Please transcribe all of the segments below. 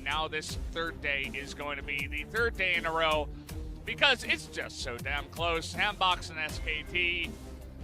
now this third day is going to be the third day in a row because it's just so damn close. Sandbox and SKT,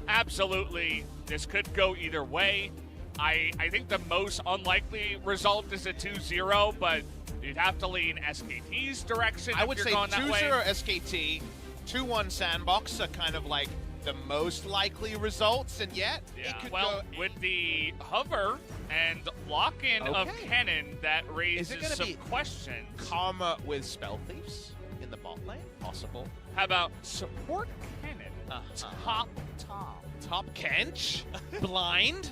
absolutely, this could go either way. I think the most unlikely result is a 2-0, but you'd have to lean SKT's direction. I would say 2-0 way. SKT, 2-1 Sandbox are kind of like the most likely results, and yet it could go. With the hover and lock-in of Kennen, that raises some questions. Karma with Spell Thieves in the bot lane, possible. How about support Kennen? Top Kench, blind.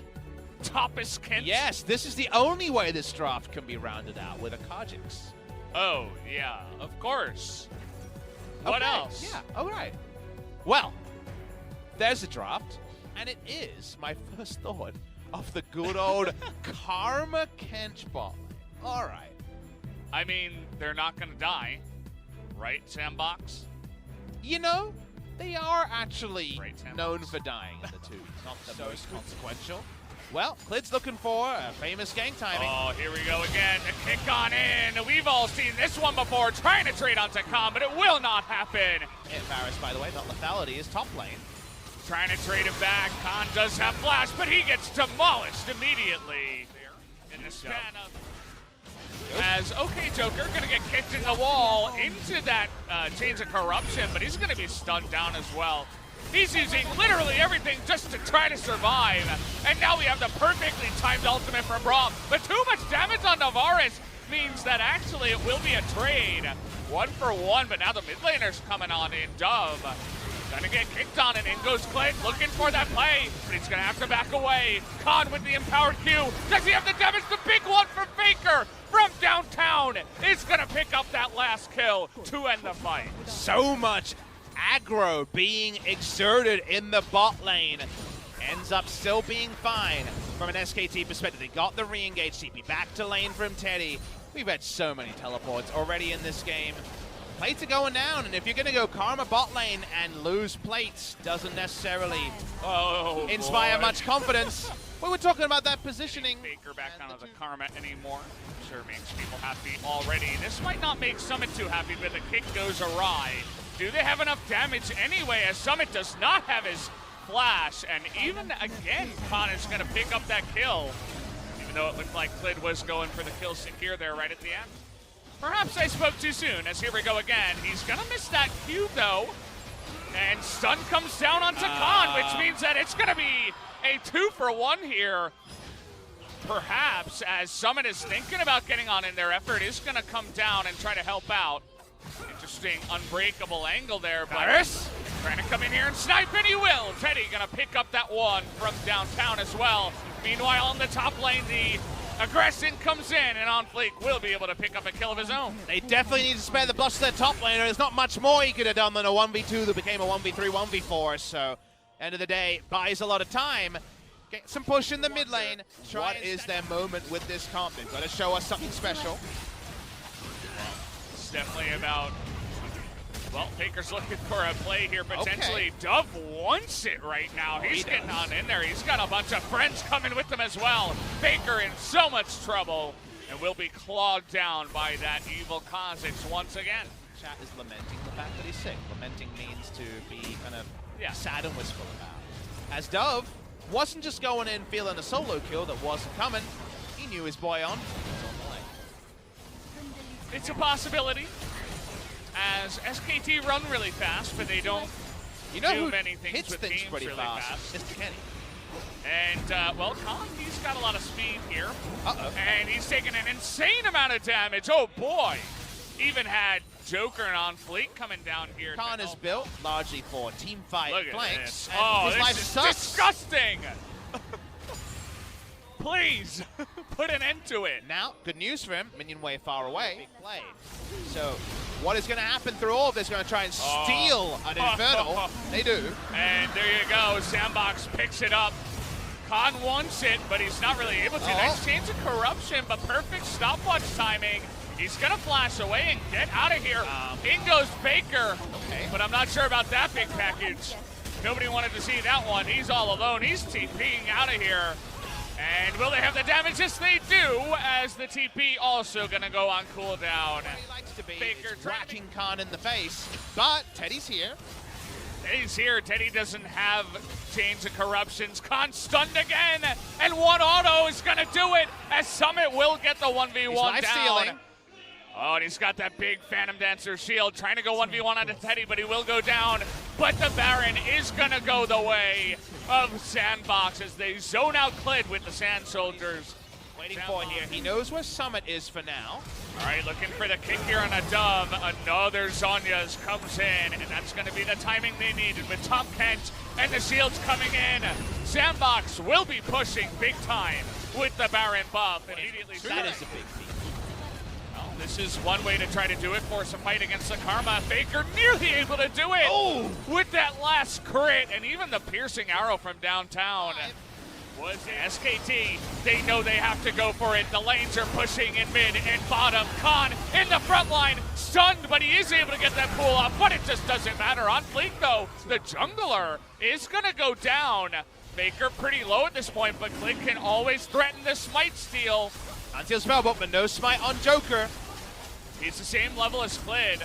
Toppest Kench? Yes, this is the only way this draft can be rounded out with a Kajix. Oh, yeah, of course. What else? Yeah, all right. Well, there's a draft, and it is my first thought of the good old Karma Kench bot. All right. I mean, they're not going to die, right, Sandbox? You know, they are actually known for dying in the twos. Not the most consequential. Well, Klid's looking for a famous gang timing. Oh, here we go again. The kick on in. We've all seen this one before, trying to trade onto Khan, but it will not happen. And Varus, by the way, not lethality, is top lane. Trying to trade it back. Khan does have flash, but he gets demolished immediately. In the span of... As OK Joker going to get kicked in the wall into that Chains of Corruption, but he's going to be stunned down as well. He's using literally everything just to try to survive. And now we have the perfectly timed ultimate from Braum. But too much damage on Navarez means that actually it will be a trade. 1-for-1, but now the mid laner's coming on in. Dove gonna get kicked on, and in goes Klid, looking for that play, but he's gonna have to back away. Khan with the empowered Q. Does he have the damage? The big one from Faker from downtown is gonna pick up that last kill to end the fight. So much aggro being exerted in the bot lane. Ends up still being fine from an SKT perspective. They got the re-engage TP back to lane from Teddy. We've had so many teleports already in this game. Plates are going down, and if you're going to go Karma bot lane and lose plates, doesn't necessarily inspire much confidence. We were talking about that positioning. Faker back down to the Karma anymore. I'm sure it makes people happy already. This might not make Summit too happy, but the kick goes awry. Do they have enough damage anyway, as Summit does not have his flash, and even again, Khan is going to pick up that kill, even though it looked like Klid was going for the kill secure there right at the end. Perhaps I spoke too soon, as here we go again. He's going to miss that Q, though, and stun comes down onto Khan, which means that it's going to be a 2-for-1 here. Perhaps, as Summit is thinking about getting on in, their effort is going to come down and try to help out. Interesting unbreakable angle there, but Varus trying to come in here and snipe, and he will. Teddy gonna pick up that one from downtown as well. Meanwhile, on the top lane, the aggression comes in, and On Fleek will be able to pick up a kill of his own. They definitely need to spare the blush to their top laner. There's not much more he could have done than a 1v2 that became a 1v3, 1v4, so end of the day, buys a lot of time. Get some push in the mid lane. What is their moment with this comp? They've got to show us something special. Definitely about, well, Faker's looking for a play here potentially. Dove wants it right now. He's getting on in there. He's got a bunch of friends coming with him as well. Faker in so much trouble and will be clawed down by that evil Kha'Zix once again. Chat is lamenting the fact that he's sick. Lamenting means to be kind of sad and wistful about. As Dove wasn't just going in feeling a solo kill that wasn't coming. He knew his boy on. It's a possibility, as SKT run really fast, but they don't do many things with games really fast. It's Kenny. And, well, Khan, he's got a lot of speed here. And he's taking an insane amount of damage. Oh, boy. Even had Joker and On Fleek coming down here. Khan is built largely for teamfight flanks. Oh, this is disgusting. Please, put an end to it. Now, good news for him, minion way far away. Big play. So, what is going to happen through all of this? Going to try and steal an Infernal. They do. And there you go, Sandbox picks it up. Khan wants it, but he's not really able to. Nice Chains of Corruption, but perfect stopwatch timing. He's going to flash away and get out of here. In goes Faker, but I'm not sure about that big package. Nobody wanted to see that one. He's all alone. He's TPing out of here. And will they have the damage? Yes, they do, as the TP also gonna go on cooldown. He likes to be whacking Khan in the face, but Teddy's here. Teddy's here. Teddy doesn't have Chains of Corruptions. Khan stunned again, and one auto is gonna do it, as Summit will get the 1v1 down. Oh, and he's got that big Phantom Dancer shield, trying to go 1v1 onto Teddy, but he will go down. But the Baron is gonna go the way of Sandbox as they zone out Clid with the Sand Soldiers. Waiting for here. He knows where Summit is for now. All right, looking for the kick here on a Dove. Another Zhonya's comes in, and that's going to be the timing they needed with Tom Kent and the shields coming in. Sandbox will be pushing big time with the Baron buff. Immediately, that is a big feat. Well, this is one way to try to do it, force a fight against the Karma. Faker nearly able to do it with that last crit, and even the piercing arrow from downtown. Was SKT, they know they have to go for it. The lanes are pushing in mid and bottom. Khan in the front line, stunned, but he is able to get that pull off, but it just doesn't matter. On fleek though, the jungler is gonna go down. Faker pretty low at this point, but Clid can always threaten the smite steal. Until spellbook, but no smite on Joker. He's the same level as Clid.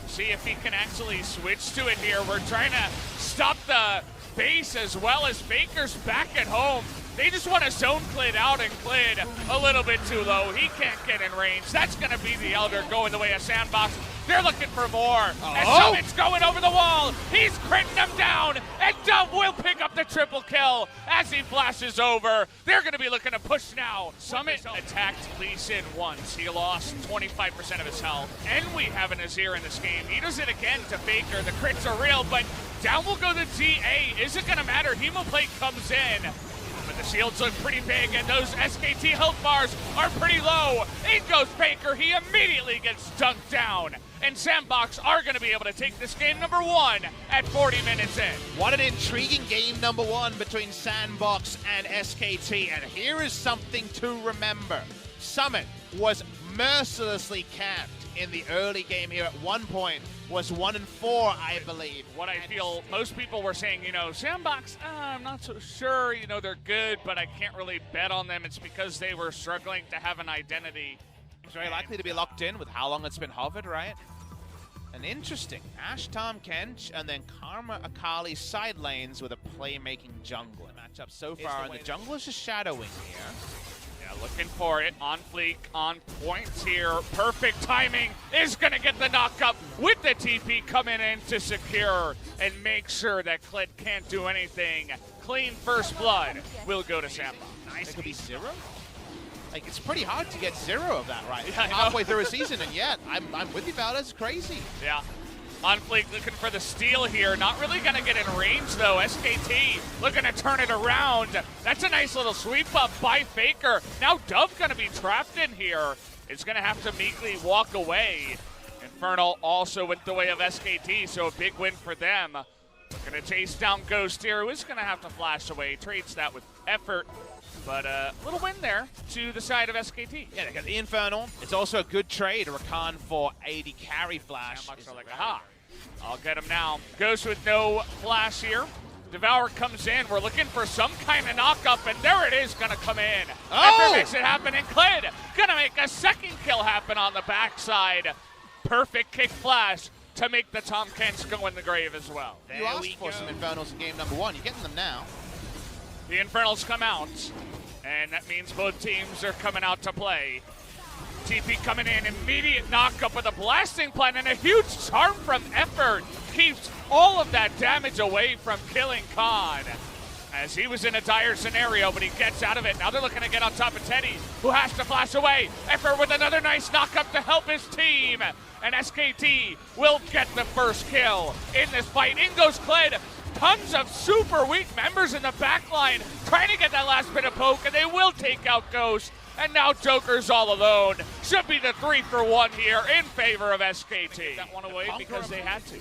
See if he can actually switch to it here. We're trying to stop the base as well as Faker's back at home. They just want to zone Clid out, and Clid a little bit too low. He can't get in range. That's going to be the Elder going the way of Sandbox. They're looking for more. And Summit's going over the wall. He's critting them down, and Dove will pick up the triple kill as he flashes over. They're going to be looking to push now. Summit attacked Lee Sin once. He lost 25% of his health. And we have an Azir in this game. He does it again to Faker. The crits are real, but down will go the DA. Is it going to matter? Hemoplate comes in. But the shields look pretty big, and those SKT health bars are pretty low. In goes Faker. He immediately gets dunked down. And Sandbox are going to be able to take this game number 1 at 40 minutes in. What an intriguing game number 1 between Sandbox and SKT. And here is something to remember. Summit was mercilessly camped in the early game here. At one point was 1-4, I believe. What I feel most people were saying, you know, Sandbox, I'm not so sure, you know, they're good, but I can't really bet on them. It's because they were struggling to have an identity. It's very likely to be locked in with how long it's been hovered, right? And interesting, Ashe, Tom Kench, and then Karma Akali side lanes with a playmaking jungler. Matchup so far, and the jungler is just shadowing here. Yeah, looking for it. On fleek, on point here. Perfect timing is going to get the knock up with the TP coming in to secure and make sure that Clid can't do anything. Clean first blood will go to Sandbox. Nice. It could be 0? Like, it's pretty hard to get 0 of that right halfway through a season, and yet I'm with you about it. It's crazy. Yeah. On fleek looking for the steal here. Not really going to get in range, though. SKT looking to turn it around. That's a nice little sweep up by Faker. Now Dove going to be trapped in here. It's going to have to meekly walk away. Infernal also went the way of SKT, so a big win for them. Looking to chase down Ghost here, who is going to have to flash away. Trades that with effort. But a little win there to the side of SKT. Yeah, they got the Infernal. It's also a good trade. Rakan for AD carry flash. Like, aha, I'll get him now. Ghost with no flash here. Devour comes in. We're looking for some kind of knock-up, and there it is going to come in. Effort makes it happen, and Clid going to make a second kill happen on the backside. Perfect kick flash to make the Tom Kents go in the grave as well. You asked for some Infernals in game number 1. You're getting them now. The Infernals come out, and that means both teams are coming out to play. TP coming in, immediate knock-up with a blasting plan, and a huge charm from Effort keeps all of that damage away from killing Khan. As he was in a dire scenario, but he gets out of it. Now they're looking to get on top of Teddy, who has to flash away. Effort with another nice knock-up to help his team. And SKT will get the first kill in this fight. In goes Clid. Tons of super weak members in the backline trying to get that last bit of poke, and they will take out Ghost. And now Joker's all alone. Should be the 3-for-1 here in favor of SKT. That one away because they had to.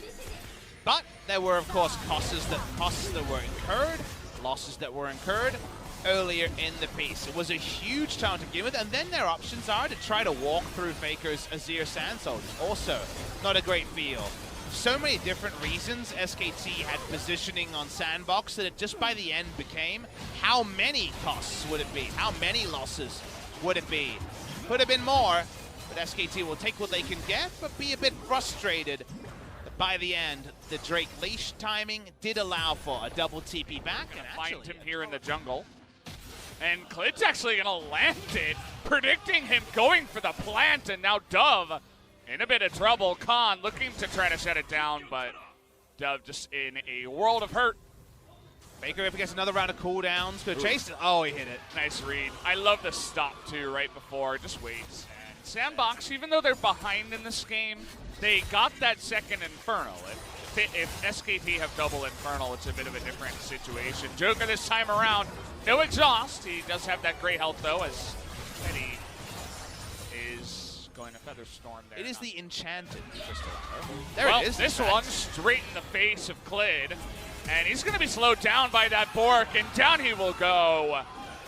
But there were, of course, costs that were incurred, losses that were incurred earlier in the piece. It was a huge town to begin with, and then their options are to try to walk through Faker's Azir Sand Soldiers. Also, not a great feel. so many different reasons SKT had positioning on Sandbox that it just by the end became, how many costs would it be? How many losses would it be? Could have been more, but SKT will take what they can get, but be a bit frustrated. But by the end, the Drake leash timing did allow for a double TP back. Gonna find him here in the jungle. And Klid's actually gonna land it, predicting him going for the plant, and now Dove in a bit of trouble. Khan looking to try to shut it down, but Dove just in a world of hurt. Faker, if he gets another round of cooldowns, could chase it. Oh, he hit it. Nice read. I love the stop too right before. Just waits. And Sandbox, even though they're behind in this game, they got that second Infernal. If SKT have double Infernal, it's a bit of a different situation. Joker this time around, no exhaust. He does have that great health though, as Eddie is going to Feather Storm there. It is the enchanted. There it is. This one straight in the face of Klid. And he's going to be slowed down by that Bork, and down he will go.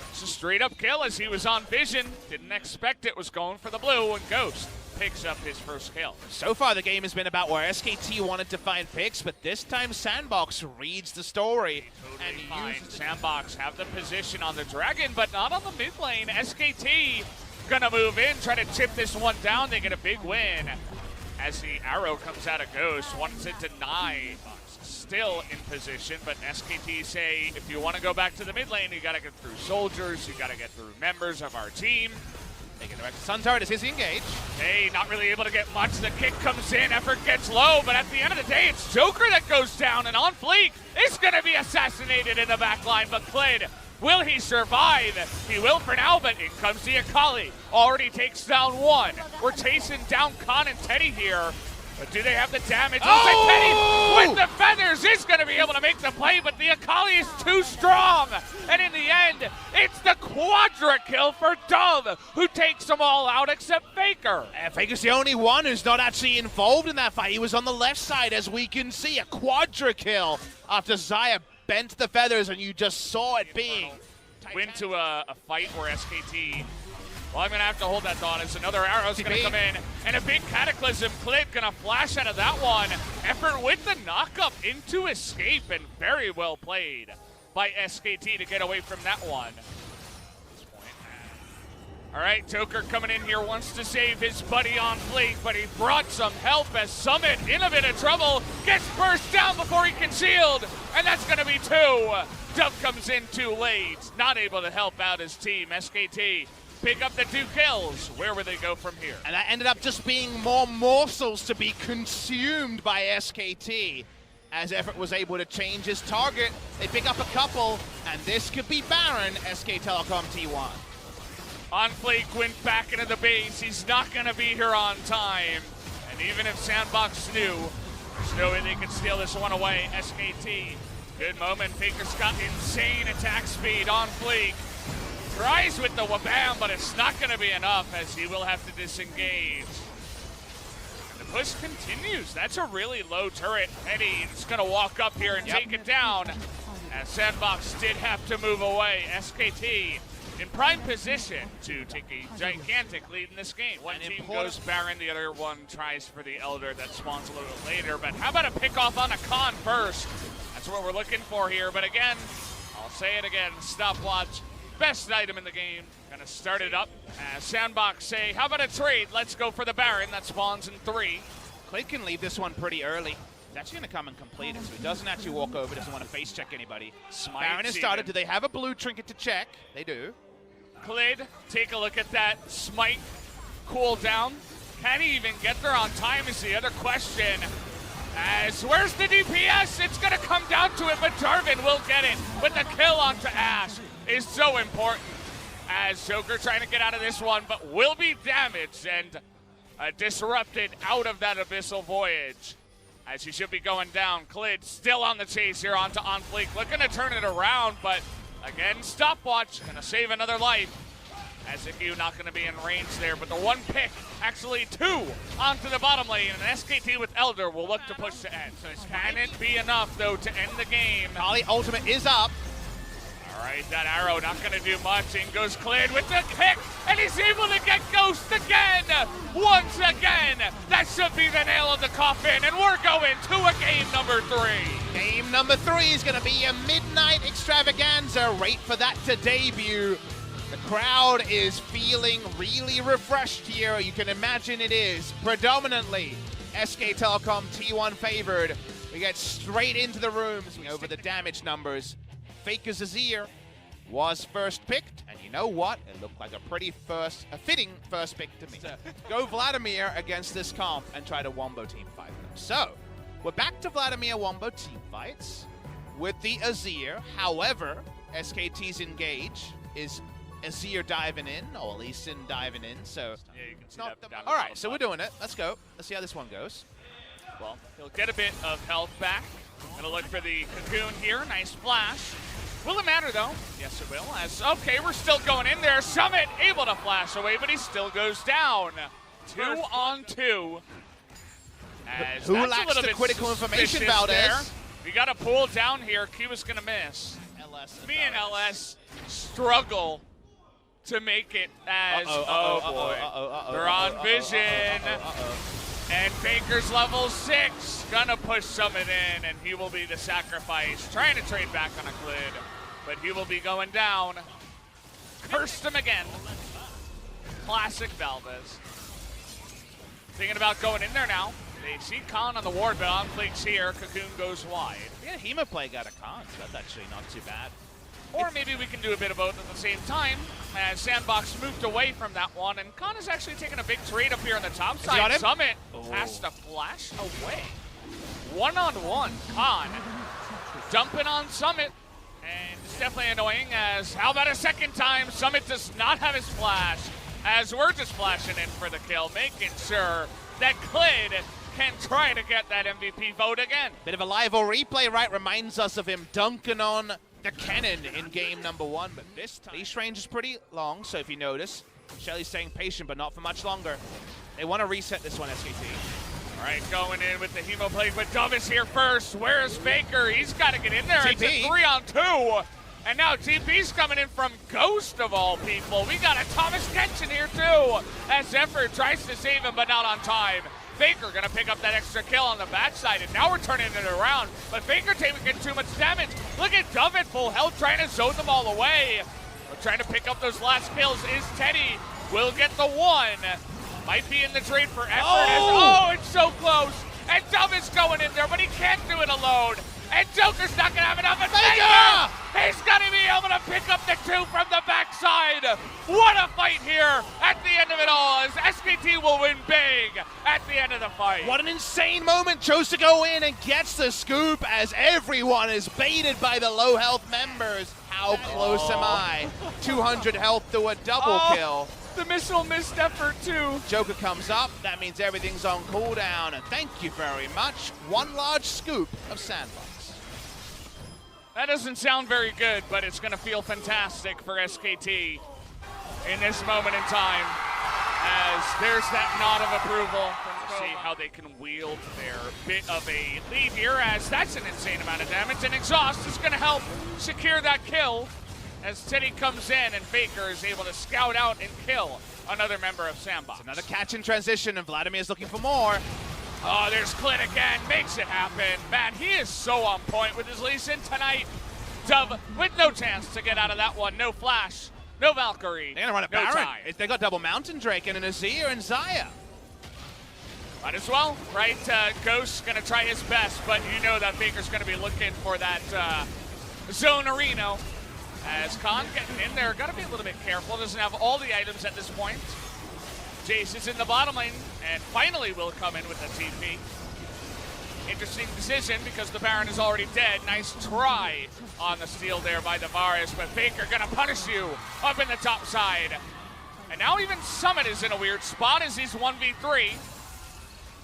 It's a straight up kill as he was on vision. Didn't expect it, was going for the blue, and Ghost picks up his first kill. So far the game has been about where SKT wanted to find picks, but this time Sandbox reads the story. Totally fine. Sandbox have the position on the Dragon, but not on the mid lane. SKT gonna move in, try to chip this one down. They get a big win as the arrow comes out of Ghost. Wants to deny. Still in position, but SKT say if you want to go back to the mid lane, you got to get through soldiers, you got to get through members of our team. Taking it back to Sun Turret as he engage. Hey, not really able to get much. The kick comes in, effort gets low, but at the end of the day, it's Joker that goes down, and on fleek is going to be assassinated in the back line, but Klid, will he survive? He will for now, but in comes the Akali. Already takes down one. We're chasing down Khan and Teddy here. But do they have the damage? Oh! Teddy with the feathers is going to be able to make the play, but the Akali is too strong. And in the end, it's the quadra kill for Dove, who takes them all out except Faker. Faker's the only one who's not actually involved in that fight. He was on the left side, as we can see. A quadra kill after Xayah bent the feathers, and you just saw it being. Went to a fight where SKT... Well, I'm going to have to hold that thought as another arrow's going to come in. And a big Cataclysm. Klid going to flash out of that one. Effort with the knockup into escape, and very well played by SKT to get away from that one. All right, Joker coming in here, wants to save his buddy on fleek, but he brought some help as Summit in a bit of trouble. Gets burst down before he can shield, and that's going to be two. Dove comes in too late, not able to help out his team. SKT pick up the 2 kills. Where will they go from here? And that ended up just being more morsels to be consumed by SKT. As Effort was able to change his target, they pick up a couple, and this could be Baron, SK Telecom T1. On fleek went back into the base. He's not going to be here on time. And even if Sandbox knew, there's no way they could steal this one away. SKT, good moment. Faker's got insane attack speed on fleek. Tries with the wabam, but it's not going to be enough as he will have to disengage. And the push continues. That's a really low turret. Eddie is going to walk up here and take it down. As Sandbox did have to move away. SKT in prime position to take a gigantic lead in this game. One team goes Baron, the other one tries for the Elder that spawns a little bit later. But how about a pick off on a Khan first? That's what we're looking for here. But again, I'll say it again, stopwatch. Best item in the game. Gonna start it up. Sandbox say, how about a trade? Let's go for the Baron. That spawns in 3. Klid can leave this one pretty early. He's actually gonna come and complete it, so he doesn't actually walk over, doesn't want to face check anybody. Baron has started. Do they have a blue trinket to check? They do. Klid, take a look at that smite cooldown. Can he even get there on time is the other question. As where's the DPS? It's gonna come down to it, but Jarvan will get it. But the kill onto Ashe is so important. As Joker trying to get out of this one, but will be damaged and disrupted out of that abyssal voyage. As he should be going down. Klid still on the chase here onto On Fleek, looking to turn it around, but again, stopwatch, gonna save another life. As Iku not gonna be in range there, but the one pick, actually 2 onto the bottom lane, and SKT with Elder will look to push to end. So can it be enough though to end the game? Kali ultimate is up. All right, that arrow not going to do much. In goes Clid with the kick, and he's able to get Ghost again. Once again, that should be the nail in the coffin, and we're going to a game number 3. Game number 3 is going to be a midnight extravaganza. Wait for that to debut. The crowd is feeling really refreshed here. You can imagine it is predominantly SK Telecom T1 favored. We get straight into the rooms over the damage numbers. Faker's Azir was first picked, and you know what? It looked like a fitting first pick to me. Go Vladimir against this comp and try to wombo team fight them. So, we're back to Vladimir wombo team fights with the Azir. However, SKT's engage is Azir diving in, or Lee Sin diving in, so Yeah, you can see not that. all right, so we're doing it. Let's go. Let's see how this one goes. Well, he'll get a bit of health back. Gonna look for the cocoon here. Nice flash. Will it matter, though? Yes, it will. Okay, we're still going in there. Summit able to flash away, but he still goes down. 2 on 2. As Who that's lacks a little the bit critical information, suspicious Valdez? there. We got a pull down here. Cuba's gonna miss. LS Me and LS struggle to make it as, they're on vision. And Faker's level 6, gonna push Summit in, and he will be the sacrifice. Trying to trade back on a Clid, but he will be going down. Cursed him again. Classic Valdez. Thinking about going in there now. They see Khan on the ward, but on flanks here. Cocoon goes wide. Yeah, Hema play got a con, so that's actually not too bad. Or maybe we can do a bit of both at the same time, as Sandbox moved away from that one, and Khan is actually taking a big trade up here on the top side. Summit has to flash away. 1-on-1, Khan dumping on Summit, and it's definitely annoying, as how about a second time? Summit does not have his flash, as we're just flashing in for the kill, making sure that Clid can try to get that MVP vote again. Bit of a live or replay, right? Reminds us of him dunking on the cannon in game number 1, but this time leash range is pretty long, so if you notice, Shelly's staying patient, but not for much longer. They want to reset this one, SKT. All right, going in with the Hemo play, but Dove is here first. Where is Faker? He's got to get in there. TP. It's a 3-on-2. And now TP's coming in from Ghost of all people. We got a Thomas Tension here too, as Zephyr tries to save him, but not on time. Faker gonna pick up that extra kill on the backside, and now we're turning it around. But Faker taking too much damage. Look at Dove at full health, trying to zone them all away. We're trying to pick up those last kills. Is Teddy will get the 1. Might be in the trade for effort. Oh, it's so close. And Dove is going in there, but he can't do it alone. And Joker's not gonna have enough. And Faker! He's gonna be able to pick up the 2 from the backside. What a fight here at the end of it all, as SKT will win big at the end of the fight. What an insane moment. Chose to go in and gets the scoop as everyone is baited by the low health members. How close am I? 200 health to a double kill. The missile missed effort too. Joker comes up. That means everything's on cooldown. And thank you very much. 1 large scoop of Sandbox. That doesn't sound very good, but it's going to feel fantastic for SKT in this moment in time, as there's that nod of approval. See how they can wield their bit of a lead here, as that's an insane amount of damage, and Exhaust is going to help secure that kill as Teddy comes in and Faker is able to scout out and kill another member of Sandbox. Another catch in transition, and Vladimir's looking for more. Oh, there's Clint again, makes it happen. Man, he is so on point with his Lee Sin tonight. Dove with no chance to get out of that one. No flash, no Valkyrie. They're gonna run a no Baron. time. They got double Mountain Drake and an Azir and Zaya. Might as well, right? Ghost's gonna try his best, but you know that Faker's gonna be looking for that zone arena. As Khan getting in there, gotta be a little bit careful. Doesn't have all the items at this point. Jace is in the bottom lane, and finally will come in with a TP. Interesting decision because the Baron is already dead. Nice try on the steal there by Davaris, but Faker gonna punish you up in the top side. And now even Summit is in a weird spot as he's 1v3.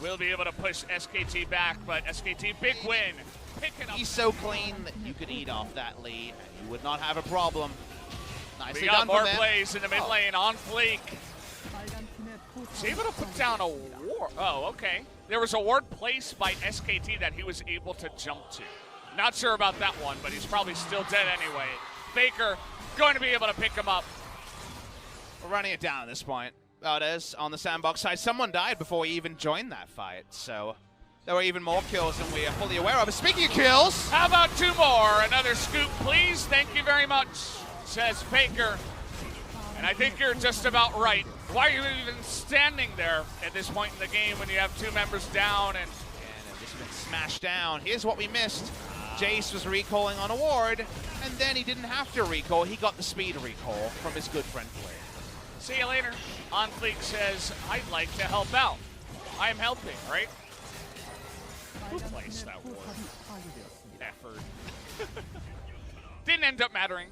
Will be able to push SKT back, but SKT big win. Picking up. He's so clean that you could eat off that lead and you would not have a problem. Nicely We got done more from them. plays in the mid lane on Fleek. He's able to put down a ward. Oh, okay. There was a ward placed by SKT that he was able to jump to. Not sure about that one, but he's probably still dead anyway. Faker going to be able to pick him up. We're running it down at this point. Oh, it is on the Sandbox side. Someone died before we even joined that fight, so there were even more kills than we are fully aware of. Speaking of kills, how about 2 more? Another scoop, please. Thank you very much, says Faker. And I think you're just about right. Why are you even standing there at this point in the game when you have 2 members down and it's just been smashed down? Here's what we missed. Jace was recalling on a ward, and then he didn't have to recall. He got the speed recall from his good friend Flare. See you later. On Fleek says, I'd like to help out. I'm helping, right? Who placed that ward? Effort. Didn't end up mattering.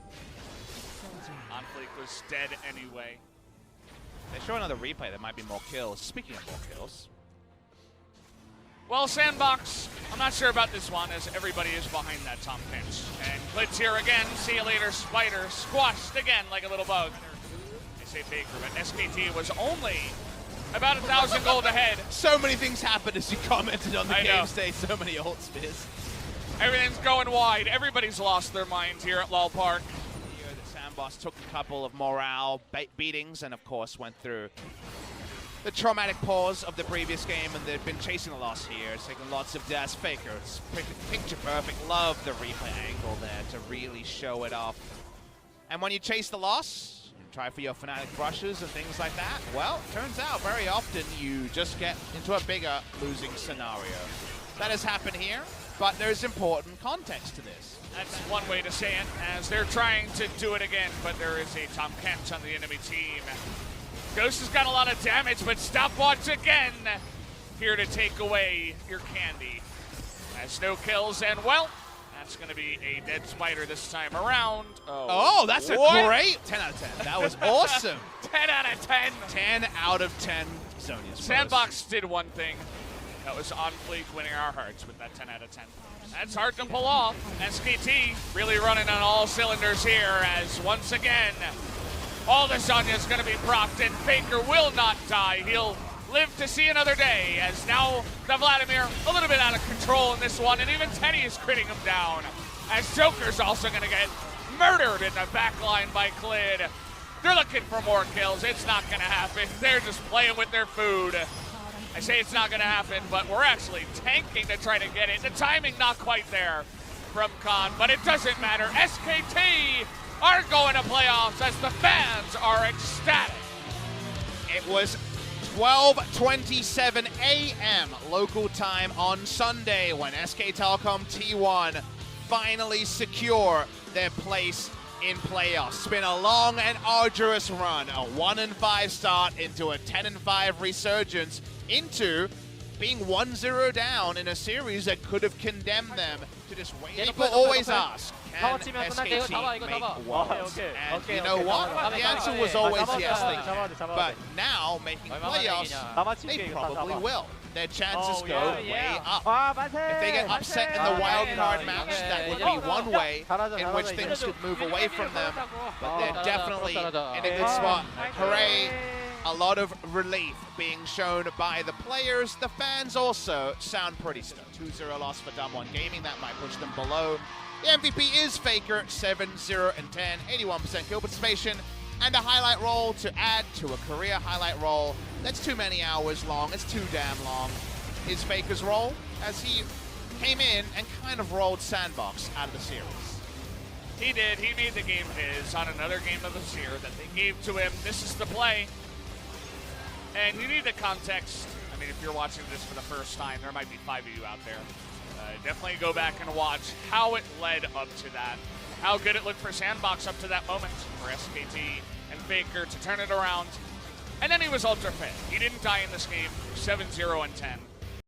On Fleek was dead anyway. They show another replay, there might be more kills. Speaking of more kills. Well, Sandbox, I'm not sure about this one as everybody is behind that Tom pinch. And Glitz here again. See you later, Spider. Squashed again like a little bug. I say Baker, but SKT was only about 1,000 gold ahead. So many things happened as you commented on the game state. So many ult spears. Everything's going wide. Everybody's lost their minds here at LOL Park. Here, the Sandbox took a couple of morale beatings and, of course, went through the traumatic pause of the previous game, and they've been chasing the loss here. It's taking lots of deaths. Faker, it's picture perfect. Love the replay angle there to really show it off. And when you chase the loss, you try for your Fnatic brushes and things like that, well, turns out very often you just get into a bigger losing scenario. That has happened here, but there's important context to this. That's one way to say it, as they're trying to do it again, but there is a Tom Kent on the enemy team. Ghost has got a lot of damage, but Stopwatch again here to take away your candy. Has no kills, and well, that's going to be a dead Spider this time around. Oh, that's a great 10 out of 10. That was awesome. 10 out of 10. 10 out of 10. Zonia's Sandbox did one thing. That was on Fleek winning our hearts with that 10 out of 10. That's hard to pull off. SKT really running on all cylinders here as once again, all the Sonya's going to be propped, and Faker will not die. He'll live to see another day, as now the Vladimir a little bit out of control in this one, and even Teddy is critting him down, as Joker's also going to get murdered in the back line by Klid. They're looking for more kills. It's not going to happen. They're just playing with their food. I say it's not going to happen, but we're actually tanking to try to get it. The timing not quite there from Khan, but it doesn't matter. SKT are going to playoffs as the fans are ecstatic. It was 12:27 a.m. local time on Sunday when SK Telecom T1 finally secure their place in playoffs. It's been a long and arduous run, a 1-5 start into a 10-5 resurgence into being 1-0 down in a series that could have condemned them to just wait. People always ask, can SKT make worlds? And you know what? The answer was always yes, they can. But now, making playoffs, they probably will. Their chances go way up. If they get upset in the wildcard match, that would be one way in which things could move away from them. But they're definitely in a good spot. Hooray! A lot of relief being shown by the players. The fans also sound pretty stoked. 2-0 loss for Dumb One Gaming. That might push them below. The MVP is Faker, 7-0-10, 81% kill participation, and a highlight roll to add to a career highlight roll. That's too many hours long. It's too damn long. Is Faker's roll as he came in and kind of rolled Sandbox out of the series. He did. He made the game his on another game of the year that they gave to him. This is the play. And you need the context. I mean, if you're watching this for the first time, there might be 5 of you out there. Definitely go back and watch how it led up to that. How good it looked for Sandbox up to that moment for SKT and Faker to turn it around. And then he was ultra fit. He didn't die in this game. 7-0-10.